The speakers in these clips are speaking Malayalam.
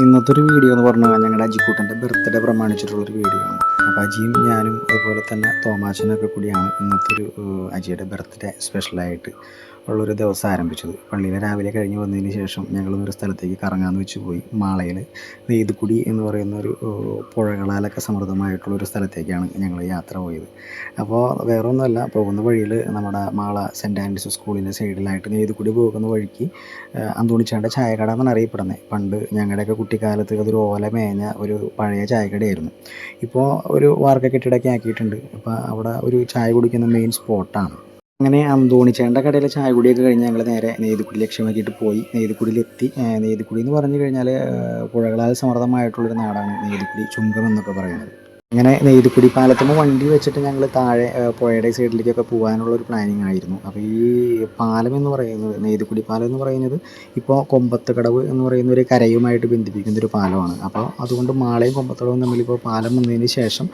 ഇന്നത്തെ ഒരു വീഡിയോ എന്ന് പറഞ്ഞാൽ ഞങ്ങളുടെ അജിക്കൂട്ടൻ്റെ ബർത്ത്ഡേ പ്രമാണിച്ചിട്ടുള്ളൊരു വീഡിയോ ആണ്. അപ്പോൾ അജിയും ഞാനും അതുപോലെ തന്നെ തോമാച്ചനൊക്കെ കൂടിയാണ് ഇന്നത്തെ ഒരു അജിയുടെ ബർത്ത്ഡേ സ്പെഷ്യലായിട്ട് ഉള്ളൊരു ദിവസം ആരംഭിച്ചത്. പള്ളിയിൽ രാവിലെ കഴിഞ്ഞ് വന്നതിന് ശേഷം ഞങ്ങളൊരു സ്ഥലത്തേക്ക് കറങ്ങാമെന്ന് വെച്ച് പോയി. മാളയിൽ നെയ്തുകുടി എന്ന് പറയുന്ന ഒരു പുഴകളാലൊക്കെ സമൃദ്ധമായിട്ടുള്ളൊരു സ്ഥലത്തേക്കാണ് ഞങ്ങൾ യാത്ര പോയത്. അപ്പോൾ വേറെ ഒന്നുമല്ല, പോകുന്ന വഴിയിൽ നമ്മുടെ മാള സെൻറ്റ് ആൻഡ്രീസ് സ്കൂളിൻ്റെ സൈഡിലായിട്ട് നെയ്തുകുടി പോകുന്ന വഴിക്ക് അന്തോണിച്ചാൻ്റെ ചായക്കട എന്നാണ് അറിയപ്പെടുന്നത്. പണ്ട് ഞങ്ങളുടെയൊക്കെ കുട്ടിക്കാലത്ത് അതൊരു ഓല മേഞ്ഞ ഒരു പഴയ ചായക്കടയായിരുന്നു. ഇപ്പോൾ ഒരു വാർക്ക കെട്ടിടമൊക്കെ ആക്കിയിട്ടുണ്ട്. അപ്പോൾ അവിടെ ഒരു ചായ കുടിക്കുന്ന മെയിൻ സ്പോട്ടാണ്. അങ്ങനെ അന്തോണിച്ചേട്ടൻ്റെ കടയിലെ ചായ കുടിയൊക്കെ കഴിഞ്ഞ് ഞങ്ങൾ നേരെ നെയ്തുകുടി ലക്ഷ്യമാക്കിയിട്ട് പോയി. നെയ്തുകുടിയിലെത്തി. നെയ്തുകുടി എന്ന് പറഞ്ഞു കഴിഞ്ഞാൽ പുഴകളാൽ സമൃദ്ധമായിട്ടുള്ളൊരു നാടാണ് നെയ്തുകുടി, ചുങ്കം എന്നൊക്കെ പറയുന്നത്. അങ്ങനെ നെയ്തുകുടി പാലത്തുമ്പോൾ വണ്ടി വെച്ചിട്ട് ഞങ്ങൾ താഴെ പുഴയുടെ സൈഡിലേക്കൊക്കെ പോകാനുള്ളൊരു പ്ലാനിങ് ആയിരുന്നു. അപ്പോൾ ഈ പാലം എന്ന് പറയുന്നത്, നെയ്തുകുടി പാലം എന്ന് പറയുന്നത് ഇപ്പോൾ കൊമ്പത്തുകടവ് എന്ന് പറയുന്ന ഒരു കരയുമായിട്ട് ബന്ധിപ്പിക്കുന്ന ഒരു പാലമാണ്. അപ്പോൾ അതുകൊണ്ട് മാളയും കൊമ്പത്തുകടവും തമ്മിൽ ഇപ്പോൾ പാലം വന്നതിന് ശേഷം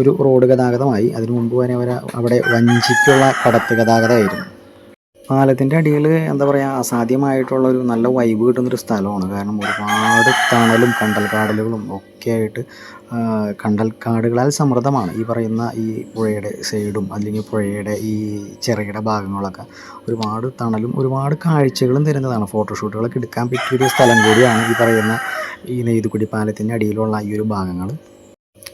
ഒരു റോഡ് ഗതാഗതമായി. അതിനു മുമ്പ് വരെ അവിടെ വഞ്ചിക്കുള്ള കടത്ത് ഗതാഗതമായിരുന്നു. പാലത്തിൻ്റെ അടിയിൽ എന്താ പറയുക, അസാധ്യമായിട്ടുള്ളൊരു നല്ല വൈബ് കിട്ടുന്നൊരു സ്ഥലമാണ്. കാരണം ഒരുപാട് തണലും കണ്ടൽക്കാടുകളും ഒക്കെ ആയിട്ട് കണ്ടൽക്കാടുകളാൽ സമൃദ്ധമാണ് ഈ പറയുന്ന ഈ പുഴയുടെ സൈഡും അല്ലെങ്കിൽ പുഴയുടെ ഈ ചിറകിട ഭാഗങ്ങളൊക്കെ. ഒരുപാട് തണലും ഒരുപാട് കാഴ്ചകളും തരുന്നതാണ്. ഫോട്ടോഷൂട്ടുകളൊക്കെ എടുക്കാൻ പറ്റിയൊരു സ്ഥലം കൂടിയാണ് ഈ പറയുന്ന ഈ നെയ്തുകുടി പാലത്തിൻ്റെ അടിയിലുള്ള ഈ ഒരു ഭാഗങ്ങൾ.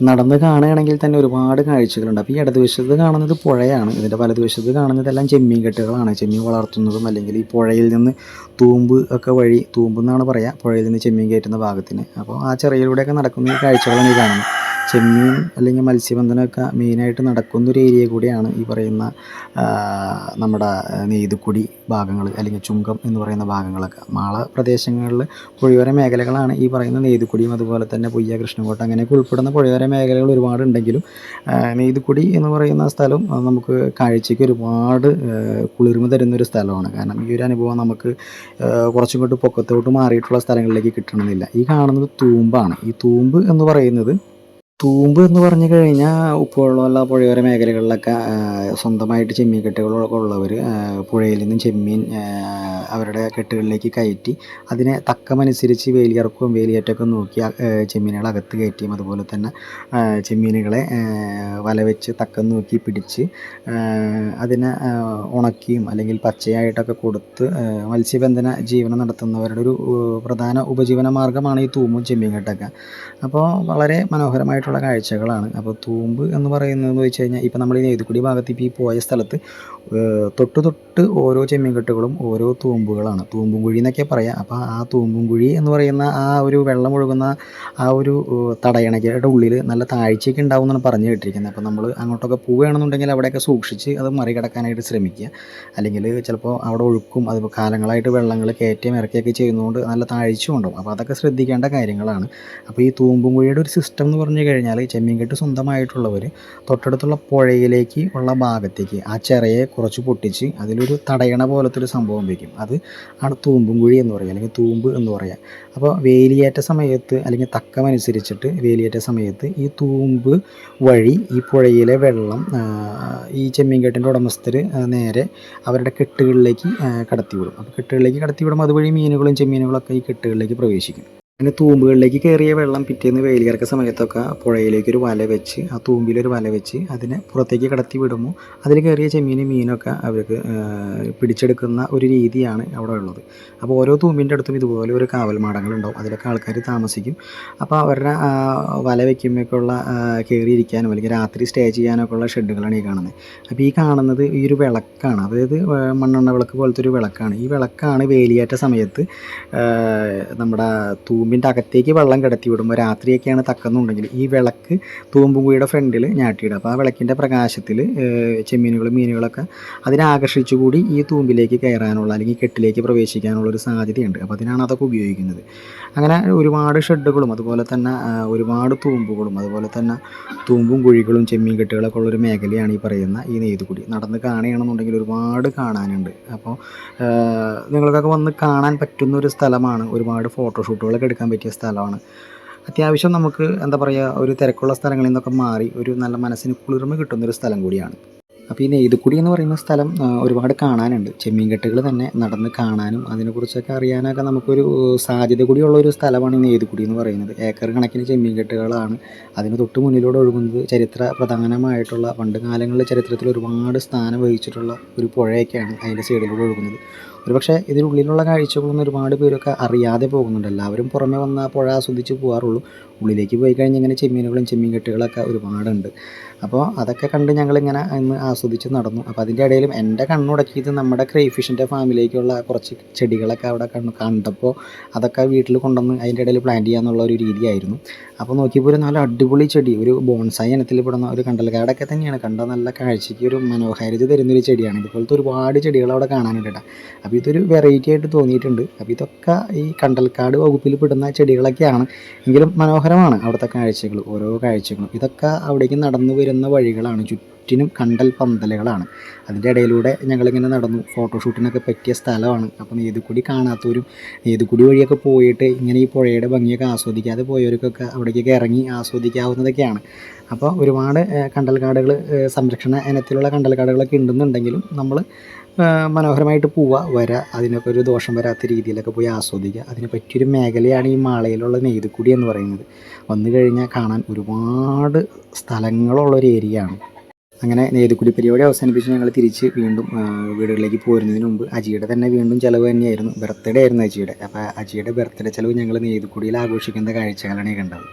നടന്ന് കാണുകയാണെങ്കിൽ തന്നെ ഒരുപാട് കാഴ്ചകളുണ്ട്. അപ്പോൾ ഈ ഇടതുവശത്ത് കാണുന്നത് പുഴയാണ്. ഇതിൻ്റെ വലതുവശത്ത് കാണുന്നതെല്ലാം ചെമ്മീൻ കെട്ടുകളാണ്. ചെമ്മീൻ വളർത്തുന്നതും അല്ലെങ്കിൽ ഈ പുഴയിൽ നിന്ന് തൂമ്പ് ഒക്കെ വഴി, തൂമ്പ് എന്നാണ് പറയുക, പുഴയിൽ നിന്ന് ചെമ്മീൻ കയറ്റുന്ന ഭാഗത്തിന്. അപ്പോൾ ആ ചിറയിലൂടെയൊക്കെ നടക്കുന്ന ഈ കാഴ്ചകളാണ് ഈ കാണുന്നത്. ചെമ്മീൻ അല്ലെങ്കിൽ മത്സ്യബന്ധനമൊക്കെ മെയിനായിട്ട് നടക്കുന്നൊരു ഏരിയ കൂടിയാണ് ഈ പറയുന്ന നമ്മുടെ നെയ്തുകുടി ഭാഗങ്ങൾ അല്ലെങ്കിൽ ചുങ്കം എന്ന് പറയുന്ന ഭാഗങ്ങളൊക്കെ. മാള പ്രദേശങ്ങളിൽ പുഴയോര മേഖലകളാണ് ഈ പറയുന്ന നെയ്തുകുടിയും അതുപോലെ തന്നെ പുയ്യ, കൃഷ്ണൻകോട്ട അങ്ങനെയൊക്കെ ഉൾപ്പെടുന്ന പുഴയോര മേഖലകൾ ഒരുപാടുണ്ടെങ്കിലും നെയ്തുകുടി എന്ന് പറയുന്ന സ്ഥലം നമുക്ക് കാഴ്ചയ്ക്ക് ഒരുപാട് കുളിർമ തരുന്നൊരു സ്ഥലമാണ്. കാരണം ഈ ഒരു അനുഭവം നമുക്ക് കുറച്ചും കൂടി പൊക്കത്തോട്ട് മാറിയിട്ടുള്ള സ്ഥലങ്ങളിലേക്ക് കിട്ടണമെന്നില്ല. ഈ കാണുന്നത് തൂമ്പാണ്. ഈ തൂമ്പ് എന്ന് പറഞ്ഞു കഴിഞ്ഞാൽ ഉപ്പുവെള്ളമുള്ള പുഴയോര മേഖലകളിലൊക്കെ സ്വന്തമായിട്ട് ചെമ്മീൻ കെട്ടുകളൊക്കെ ഉള്ളവർ പുഴയിൽ നിന്നും ചെമ്മീൻ അവരുടെ കെട്ടുകളിലേക്ക് കയറ്റി അതിനെ തക്കമനുസരിച്ച് വേലിയിറക്കവും വേലിയേറ്റമൊക്കെ നോക്കി ചെമ്മീനുകളെ അകത്ത് കയറ്റിയും അതുപോലെ തന്നെ ചെമ്മീനുകളെ വല വെച്ച് തക്കം നോക്കി പിടിച്ച് അതിനെ ഉണക്കിയും അല്ലെങ്കിൽ പച്ചയായിട്ടൊക്കെ കൊടുത്ത് മത്സ്യബന്ധന ജീവനം നടത്തുന്നവരുടെ ഒരു പ്രധാന ഉപജീവന മാർഗ്ഗമാണ് ഈ തൂമ്പും ചെമ്മീൻ കെട്ടൊക്കെ. അപ്പോൾ വളരെ മനോഹരമായിട്ടുള്ള കാഴ്ചകളാണ്. അപ്പോൾ തൂമ്പ് എന്ന് പറയുന്നതെന്ന് വെച്ച് കഴിഞ്ഞാൽ ഇപ്പോൾ നമ്മൾ ഈ നെയ്തുകുടി ഭാഗത്ത് ഇപ്പോൾ ഈ പോയ സ്ഥലത്ത് തൊട്ട് ഓരോ ചെമ്മീൻ കെട്ടുകളും ഓരോ തൂമ്പുകളാണ്. തൂമ്പും കുഴി എന്നൊക്കെ പറയാം. അപ്പോൾ ആ തൂമ്പും കുഴി എന്ന് പറയുന്ന ആ ഒരു വെള്ളം ഒഴുകുന്ന ആ ഒരു തടയണയുടെ ഉള്ളിൽ നല്ല താഴ്ചയൊക്കെ ഉണ്ടാവും എന്നാണ് പറഞ്ഞു കേട്ടിരിക്കുന്നത്. അപ്പോൾ നമ്മൾ അങ്ങോട്ടൊക്കെ പോവുകയാണെന്നുണ്ടെങ്കിൽ അവിടെയൊക്കെ സൂക്ഷിച്ച് അത് മറികടക്കാനായിട്ട് ശ്രമിക്കുക. അല്ലെങ്കിൽ ചിലപ്പോൾ അവിടെ ഒഴുക്കും അത് കാലങ്ങളായിട്ട് വെള്ളങ്ങൾ കയറ്റം ഇറക്കിയൊക്കെ ചെയ്യുന്നതുകൊണ്ട് നല്ല താഴ്ച ഉണ്ടാവും. അപ്പോൾ അതൊക്കെ ശ്രദ്ധിക്കേണ്ട കാര്യങ്ങളാണ്. അപ്പോൾ ഈ തൂമ്പും കുഴിയുടെ ഒരു സിസ്റ്റം എന്ന് പറഞ്ഞു കഴിഞ്ഞാൽ ചെമ്മീൻകെട്ട് സ്വന്തമായിട്ടുള്ളവർ തൊട്ടടുത്തുള്ള പുഴയിലേക്ക് ഉള്ള ഭാഗത്തേക്ക് ആ ചിറയെ കുറച്ച് പൊട്ടിച്ച് അതിലൊരു തടയണ പോലത്തെ ഒരു സംഭവം വയ്ക്കും. അത് ആണ് തൂമ്പും കുഴി എന്ന് പറയുക അല്ലെങ്കിൽ തൂമ്പ് എന്ന് പറയുക. അപ്പോൾ വേലിയേറ്റ സമയത്ത് അല്ലെങ്കിൽ തക്കമനുസരിച്ചിട്ട് വേലിയേറ്റ സമയത്ത് ഈ തൂമ്പ് വഴി ഈ പുഴയിലെ വെള്ളം ഈ ചെമ്മീൻകെട്ടിൻ്റെ ഉടമസ്ഥർ നേരെ അവരുടെ കെട്ടുകളിലേക്ക് കടത്തിവിടും. അപ്പോൾ കെട്ടുകളിലേക്ക് കടത്തിവിടുമ്പോൾ അതുവഴി മീനുകളും ചെമ്മീനുകളൊക്കെ ഈ കെട്ടുകളിലേക്ക് പ്രവേശിക്കും. അങ്ങനെ തൂമ്പുകളിലേക്ക് കയറിയ വെള്ളം പിറ്റേന്ന് വെയിലിറക്ക സമയത്തൊക്കെ പുഴയിലേക്കൊരു വല വെച്ച് ആ തൂമ്പിലൊരു വല വെച്ച് അതിനെ പുറത്തേക്ക് കടത്തി വിടുമ്പോൾ അതിൽ കയറിയ മീനൊക്കെ അവർക്ക് പിടിച്ചെടുക്കുന്ന ഒരു രീതിയാണ് അവിടെ ഉള്ളത്. അപ്പോൾ ഓരോ തൂമ്പിൻ്റെ അടുത്തും ഇതുപോലെ ഒരു കാവൽമാടങ്ങളുണ്ടാവും. അതിലൊക്കെ ആൾക്കാർ താമസിക്കും. അപ്പോൾ അവരുടെ വല വയ്ക്കുമ്പോഴേക്കുള്ള കയറിയിരിക്കാനും അല്ലെങ്കിൽ രാത്രി സ്റ്റേ ചെയ്യാനൊക്കെ ഉള്ള ഷെഡുകളാണ് ഈ കാണുന്നത്. അപ്പോൾ ഈ കാണുന്നത് ഈ ഒരു വിളക്കാണ്. അതായത് മണ്ണെണ്ണ വിളക്ക് പോലത്തെ ഒരു വിളക്കാണ്. ഈ വിളക്കാണ് വേലിയേറ്റ സമയത്ത് നമ്മുടെ തൂമ്പിൻ്റെ അകത്തേക്ക് വെള്ളം കിടത്തി വിടുമ്പോൾ രാത്രിയൊക്കെയാണ് തക്കുന്നുണ്ടെങ്കിൽ ഈ വിളക്ക് തൂമ്പുകുഴിയുടെ ഫ്രണ്ടിൽ ഞാട്ടിയിടുക. അപ്പോൾ ആ വിളക്കിൻ്റെ പ്രകാശത്തിൽ ചെമ്മീനുകളും മീനുകളൊക്കെ അതിനെ ആകർഷിച്ചു കൂടി ഈ തൂമ്പിലേക്ക് കയറാനുള്ള അല്ലെങ്കിൽ കെട്ടിലേക്ക് പ്രവേശിക്കാനുള്ള ഒരു സാധ്യതയുണ്ട്. അപ്പോൾ അതിനാണ് അതൊക്കെ ഉപയോഗിക്കുന്നത്. അങ്ങനെ ഒരുപാട് ഷെഡുകളും അതുപോലെ തന്നെ ഒരുപാട് തൂമ്പുകളും അതുപോലെ തന്നെ തൂമ്പും കുഴികളും ചെമ്മീൻ കെട്ടുകളൊക്കെ ഉള്ളൊരു മേഖലയാണ് ഈ പറയുന്ന ഈ നെയ്തുകുടി. നടന്ന് കാണുകയാണെന്നുണ്ടെങ്കിൽ ഒരുപാട് കാണാനുണ്ട്. അപ്പോൾ നിങ്ങൾക്കൊക്കെ വന്ന് കാണാൻ പറ്റുന്ന ഒരു സ്ഥലമാണ്. ഒരുപാട് ഫോട്ടോഷൂട്ടുകളൊക്കെ എടുക്കാൻ പറ്റിയ സ്ഥലമാണ്. അത്യാവശ്യം നമുക്ക് എന്താ പറയുക, ഒരു തിരക്കുള്ള സ്ഥലങ്ങളിൽ നിന്നൊക്കെ മാറി ഒരു നല്ല മനസ്സിന് കുളിർമ കിട്ടുന്നൊരു സ്ഥലം കൂടിയാണ്. അപ്പോൾ ഈ നെയ്തുക്കുടി എന്ന് പറയുന്ന സ്ഥലം ഒരുപാട് കാണാനുണ്ട്. ചെമ്മീൻകെട്ടുകൾ തന്നെ നടന്ന് കാണാനും അതിനെക്കുറിച്ചൊക്കെ അറിയാനൊക്കെ നമുക്കൊരു സാധ്യത കൂടിയുള്ള ഒരു സ്ഥലമാണ് ഈ നെയ്തുക്കുടി എന്ന് പറയുന്നത്. ഏക്കർ കണക്കിന് ചെമ്മീൻകെട്ടുകളാണ് അതിന് തൊട്ട് മുന്നിലൂടെ ഒഴുകുന്നത്. ചരിത്ര പ്രധാനമായിട്ടുള്ള പണ്ട് കാലങ്ങളിലെ ചരിത്രത്തിൽ ഒരുപാട് സ്ഥാനം വഹിച്ചിട്ടുള്ള ഒരു പുഴയൊക്കെയാണ് അതിൻ്റെ സൈഡിലൂടെ ഒഴുകുന്നത്. ഒരുപക്ഷെ ഇതിനുള്ളിലുള്ള കാഴ്ചകളൊന്നും ഒരുപാട് പേരൊക്കെ അറിയാതെ പോകുന്നുണ്ട്. എല്ലാവരും പുറമെ വന്ന് ആ പുഴ ആസ്വദിച്ച് പോകാറുള്ളൂ. ഉള്ളിലേക്ക് പോയി കഴിഞ്ഞാൽ ഇങ്ങനെ ചെമ്മീനുകളും ചെമ്മീൻകെട്ടുകളൊക്കെ ഒരുപാടുണ്ട്. അപ്പോൾ അതൊക്കെ കണ്ട് ഞങ്ങളിങ്ങനെ ഇന്ന് ആസ്വദിച്ച് നടന്നു. അപ്പോൾ അതിൻ്റെ ഇടയിലും എൻ്റെ കണ്ണുടക്കിയത് നമ്മുടെ ക്രേഫിഷിൻ്റെ ഫാമിലേക്കുള്ള കുറച്ച് ചെടികളൊക്കെ അവിടെ കണ്ടപ്പോൾ അതൊക്കെ വീട്ടിൽ കൊണ്ടുവന്ന് അതിൻ്റെ ഇടയിൽ പ്ലാന്റ് ചെയ്യാന്നുള്ള ഒരു രീതിയായിരുന്നു. അപ്പോൾ നോക്കിയപ്പോൾ ഒരു നല്ല അടിപൊളി ചെടി, ഒരു ബോൺസായി ഇനത്തിൽ പെടുന്ന ഒരു കണ്ടൽക്കാടൊക്കെ തന്നെയാണ്. കണ്ട നല്ല കാഴ്ചയ്ക്ക് ഒരു മനോഹാരിത തരുന്നൊരു ചെടിയാണ്. ഇതുപോലത്തെ ഒരുപാട് ചെടികൾ അവിടെ കാണാനുണ്ട് കേട്ടോ. അപ്പോൾ ഇതൊരു വെറൈറ്റി ആയിട്ട് തോന്നിയിട്ടുണ്ട്. അപ്പോൾ ഇതൊക്കെ ഈ കണ്ടൽക്കാട് വകുപ്പിൽ പെടുന്ന ചെടികളൊക്കെയാണ്. എങ്കിലും മനോഹരമാണ് അവിടുത്തെ കാഴ്ചകൾ, ഓരോ കാഴ്ചകളും. ഇതൊക്കെ അവിടേക്ക് നടന്നു വരുന്ന വഴികളാണ്. ചുറ്റിനും കണ്ടൽ പന്തലുകളാണ്. അതിൻ്റെ ഇടയിലൂടെ ഞങ്ങളിങ്ങനെ നടന്നു. ഫോട്ടോഷൂട്ടിനൊക്കെ പറ്റിയ സ്ഥലമാണ്. അപ്പോൾ നെയ്തുക്കുടി കാണാത്തവരും നെയ്തുക്കുടി വഴിയൊക്കെ പോയിട്ട് ഇങ്ങനെ ഈ പുഴയുടെ ഭംഗിയൊക്കെ ആസ്വദിക്കാതെ പോയവർക്കൊക്കെ അവിടേക്കൊക്കെ ഇറങ്ങി ആസ്വദിക്കാവുന്നതൊക്കെയാണ്. അപ്പോൾ ഒരുപാട് കണ്ടൽക്കാടുകൾ, സംരക്ഷണ ഇനത്തിലുള്ള കണ്ടൽക്കാടുകളൊക്കെ ഉണ്ടെന്നുണ്ടെങ്കിലും നമ്മൾ മനോഹരമായിട്ട് പോവുക, വരിക, അതിനൊക്കെ ഒരു ദോഷം വരാത്ത രീതിയിലൊക്കെ പോയി ആസ്വദിക്കുക. അതിന് പറ്റിയൊരു മേഖലയാണ് ഈ മാളയിലുള്ള നെയ്തുക്കുടി എന്ന് പറയുന്നത്. വന്നു കഴിഞ്ഞാൽ കാണാൻ ഒരുപാട് സ്ഥലങ്ങളുള്ളൊരു ഏരിയ ആണ്. അങ്ങനെ നെയ്തുക്കുടി പരിപാടി അവസാനിപ്പിച്ച് ഞങ്ങൾ തിരിച്ച് വീണ്ടും വീടുകളിലേക്ക് പോരുന്നതിന് മുമ്പ് അജിയുടെ തന്നെ വീണ്ടും ചിലവ് തന്നെയായിരുന്നു. ബർത്ത്ഡേ ആയിരുന്നു അജിയുടെ. അപ്പോൾ അജിയുടെ ബർത്ത്ഡേ ചിലവ് ഞങ്ങൾ നെയ്തുക്കുടിയിൽ ആഘോഷിക്കുന്ന കാഴ്ചകളാണ് കണ്ടത്.